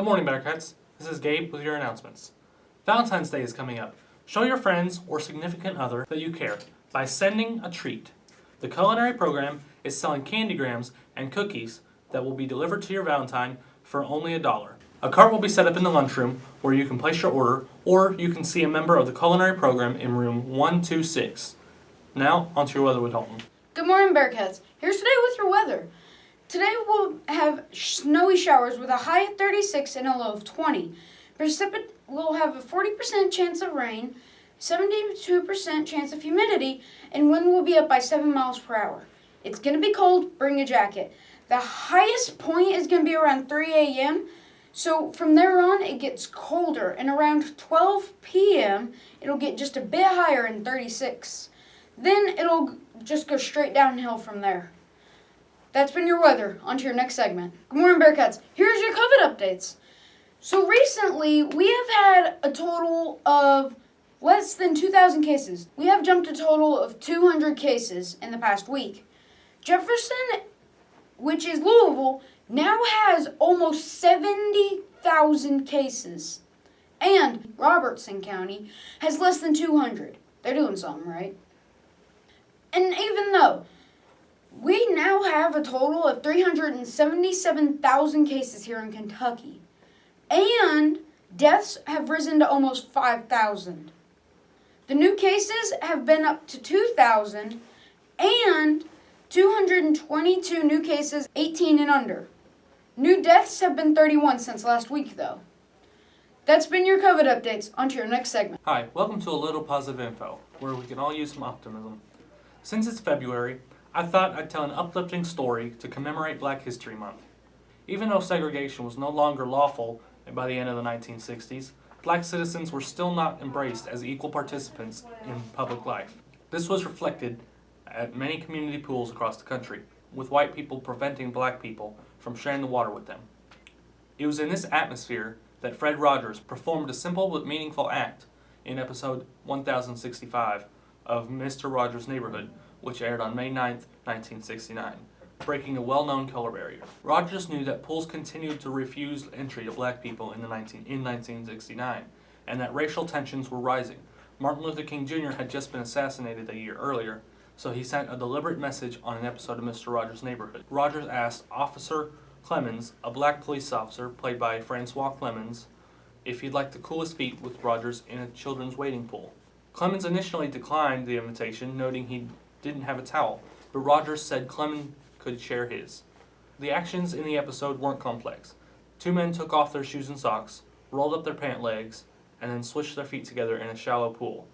Good morning, Bearcats. This is Gabe with your announcements. Valentine's Day is coming up. Show your friends or significant other that you care by sending a treat. The culinary program is selling candygrams and cookies that will be delivered to your Valentine for only $1. A cart will be set up in the lunchroom where you can place your order, or you can see a member of the culinary program in room 126. Now, onto your weather with Dalton. Good morning, Bearcats. Here's today with your weather. Today we'll have snowy showers with a high of 36 and a low of 20. We'll have a 40% chance of rain, 72% chance of humidity, and wind will be up by 7 miles per hour. It's going to be cold. Bring a jacket. The highest point is going to be around 3 a.m., so from there on it gets colder, and around 12 p.m. it'll get just a bit higher in 36. Then it'll just go straight downhill from there. That's been your weather. On to your next segment. Good morning, Bearcats. Here's your COVID updates. So recently, we have had a total of less than 2,000 cases. We have jumped a total of 200 cases in the past week. Jefferson, which is Louisville, now has almost 70,000 cases. And Robertson County has less than 200. They're doing something right. And even though we now have a total of 377,000 cases here in Kentucky, and deaths have risen to almost 5,000. The new cases have been up to 2,000, and 222 new cases 18 and under. New deaths have been 31 since last week, though. That's been your COVID updates. On to your next segment. Hi, welcome to a little positive info, where we can all use some optimism. Since it's February, I thought I'd tell an uplifting story to commemorate Black History Month. Even though segregation was no longer lawful by the end of the 1960s, black citizens were still not embraced as equal participants in public life. This was reflected at many community pools across the country, with white people preventing black people from sharing the water with them. It was in this atmosphere that Fred Rogers performed a simple but meaningful act in episode 1065 of Mr. Rogers' Neighborhood, which aired on May 9, 1969, breaking a well-known color barrier. Rogers knew that pools continued to refuse entry to black people in 1969, and that racial tensions were rising. Martin Luther King Jr. had just been assassinated a year earlier, so he sent a deliberate message on an episode of Mr. Rogers' Neighborhood. Rogers asked Officer Clemens, a black police officer played by Francois Clemens, if he'd like to cool his feet with Rogers in a children's wading pool. Clemens initially declined the invitation, noting he didn't have a towel, but Rogers said Clemens could share his. The actions in the episode weren't complex. Two men took off their shoes and socks, rolled up their pant legs, and then swished their feet together in a shallow pool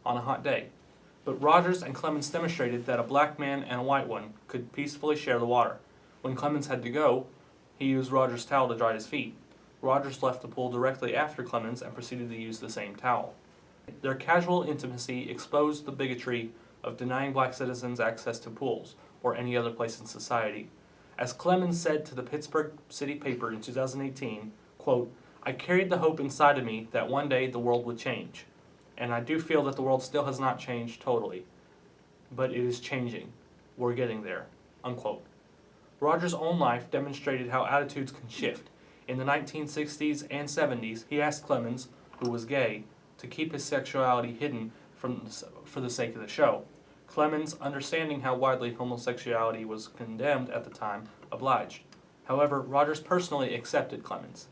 on a hot day. But Rogers and Clemens demonstrated that a black man and a white one could peacefully share the water. When Clemens had to go, he used Rogers' towel to dry his feet. Rogers left the pool directly after Clemens and proceeded to use the same towel. Their casual intimacy exposed the bigotry of denying black citizens access to pools or any other place in society. As Clemens said to the Pittsburgh City paper in 2018, quote, "I carried the hope inside of me that one day the world would change. And I do feel that the world still has not changed totally, but it is changing. We're getting there," unquote. Rogers' own life demonstrated how attitudes can shift. In the 1960s and 70s, he asked Clemens, who was gay, to keep his sexuality hidden for the sake of the show. Clemens, understanding how widely homosexuality was condemned at the time, obliged. However, Rogers personally accepted Clemens.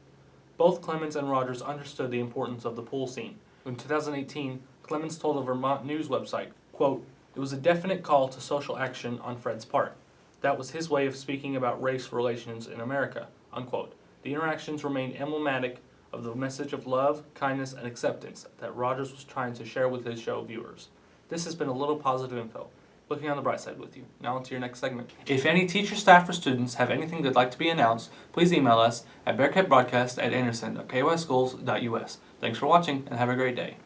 Both Clemens and Rogers understood the importance of the pool scene. In 2018, Clemens told a Vermont news website, quote, "It was a definite call to social action on Fred's part. That was his way of speaking about race relations in America," unquote. The interactions remained emblematic of the message of love, kindness, and acceptance that Rogers was trying to share with his show viewers. This has been a little positive info. Looking on the bright side with you. Now on to your next segment. If any teachers, staff, or students have anything they'd like to be announced, please email us at bearcatbroadcast@anderson.kyschools.us. Thanks for watching and have a great day.